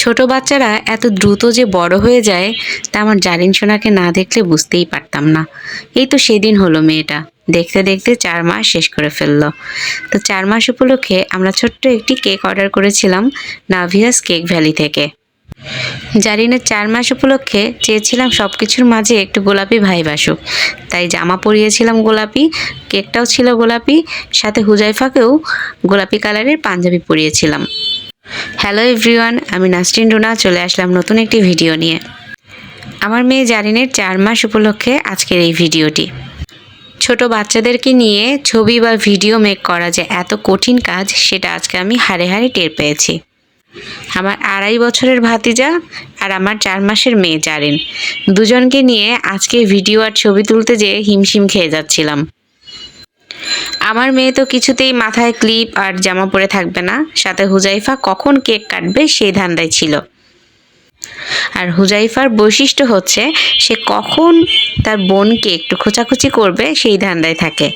ছোট বাচ্চারা এত দ্রুত যে বড় হয়ে যায় তা আমার জারিন সোনাকে না দেখলে বুঝতেই পারতাম না। এই তো সেদিন হলো মেয়েটা দেখতে দেখতে 4 মাস শেষ করে ফেললো। তো 4 মাস উপলক্ষে আমরা ছোট্ট একটি কেক অর্ডার করেছিলাম নাভিয়াস কেক ভ্যালি থেকে। জারিনের 4 মাস উপলক্ষে চেয়েছিলাম সবকিছুর মাঝে একটু গোলাপি ভাইব আসুক, তাই জামা পরিয়েছিলাম গোলাপি, কেকটাও ছিল গোলাপি, সাথে হুজাইফাকেও গোলাপি কালারের পাঞ্জাবি পরিয়েছিলাম। হ্যালো এভরিওয়ান, আমি নাসরিন রুনা চলে আসলাম নতুন একটি ভিডিও নিয়ে। আমার মেয়ে জারিনের 4 মাস উপলক্ষে আজকের এই ভিডিওটি। ছোট বাচ্চাদেরকে নিয়ে ছবি বা ভিডিও মেক করা যে এত কঠিন কাজ সেটা আজকে আমি হাড়ে হাড়ে টের পেয়েছি। আমার 2.5 বছরের ভাতিজা আর আমার 4 মাসের মেয়ে জারিন, দুজনকে নিয়ে আজকে ভিডিও আর ছবি তুলতে যেয়ে হিমশিম খেয়ে যাচ্ছিলাম। আমার মেয়ে তো কিছুতেই মাথায় ক্লিপ আর জামা পরে থাকবে না, সাথে হুজাইফা কখন কেক কাটবে সেই ধান্দায় ছিল। আর হুজাইফার বৈশিষ্ট্য হচ্ছে সে কখন তার বোনকে একটু খোঁচাখুচি করবে সেই ধান্দায় থাকে।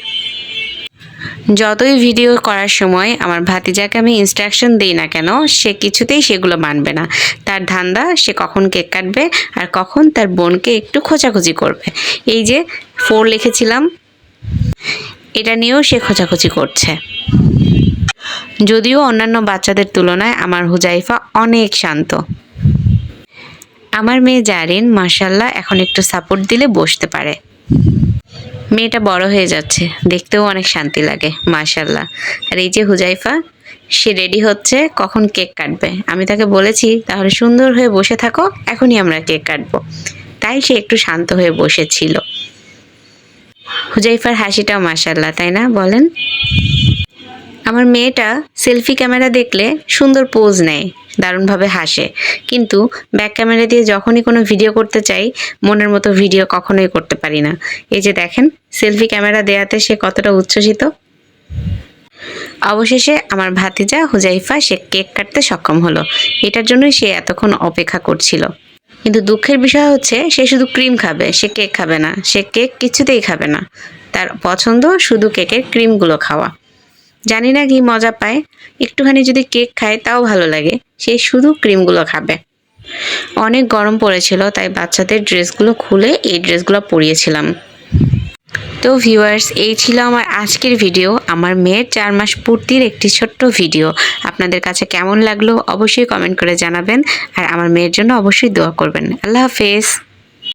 যতই ভিডিও করার সময় আমার ভাতিজাকে আমি ইনস্ট্রাকশন দিই না কেন, সে কিছুতেই সেগুলো মানবে না। তার ধান্দা সে কখন কেক কাটবে আর কখন তার বোনকে একটু খোঁচাখুচি করবে। এই যে 4 লিখেছিলাম, এটা নিয়েও সে খোঁচাখুচি করছে। যদিও অন্যান্য বাচ্চাদের তুলনায় আমার হুজাইফা অনেক শান্ত। আমার মেয়ে জারিন মাশাআল্লাহ এখন একটু সাপোর্ট দিলে বসতে পারে। মেয়েটা বড় হয়ে যাচ্ছে, দেখতেও অনেক শান্তি লাগে মাশাআল্লাহ। আর এই যে হুজাইফা, সে রেডি হচ্ছে কখন কেক কাটবে। আমি তাকে বলেছি তাহলে সুন্দর হয়ে বসে থাকো, এখনই আমরা কেক কাটবো। তাই সে একটু শান্ত হয়ে বসেছিল। হুজাইফার হাসিটাও মাশাআল্লাহ, তাই না বলেন? আমার মেয়েটা সেলফি ক্যামেরা দেখলে সুন্দর পোজ নেয়, দারুণভাবে হাসে, কিন্তু ব্যাক ক্যামেরা দিয়ে যখনই কোনো ভিডিও করতে চাই মনের মতো ভিডিও কখনোই করতে পারি না। এই যে দেখেন সেলফি ক্যামেরা দেয়াতে সে কতটা উচ্ছ্বসিত। অবশেষে আমার ভাতিজা হুজাইফা সে কেক কাটতে সক্ষম হলো। এটার জন্যই সে এতক্ষণ অপেক্ষা করছিল। কিন্তু দুঃখের বিষয় হচ্ছে সে শুধু ক্রিম খাবে, সে কেক খাবে না। সে কেক কিছুতেই খাবে না, তার পছন্দ শুধু কেকের ক্রিমগুলো খাওয়া। জানি না কি মজা পায়, একটুখানি যদি কেক খায় তাও ভালো লাগে, সে শুধু ক্রিমগুলো খাবে। অনেক গরম পড়েছিল, তাই বাচ্চাদের ড্রেসগুলো খুলে এই ড্রেসগুলো পরিয়েছিলাম। তো ভিউয়ার্স, এই ছিল আমার আজকের ভিডিও, আমার মেয়ের 4 মাস পূর্তির একটি ছোট্ট ভিডিও। আপনাদের কাছে কেমন লাগলো অবশ্যই কমেন্ট করে জানাবেন, আর আমার মেয়ের জন্য অবশ্যই দোয়া করবেন। আল্লাহ হাফেজ।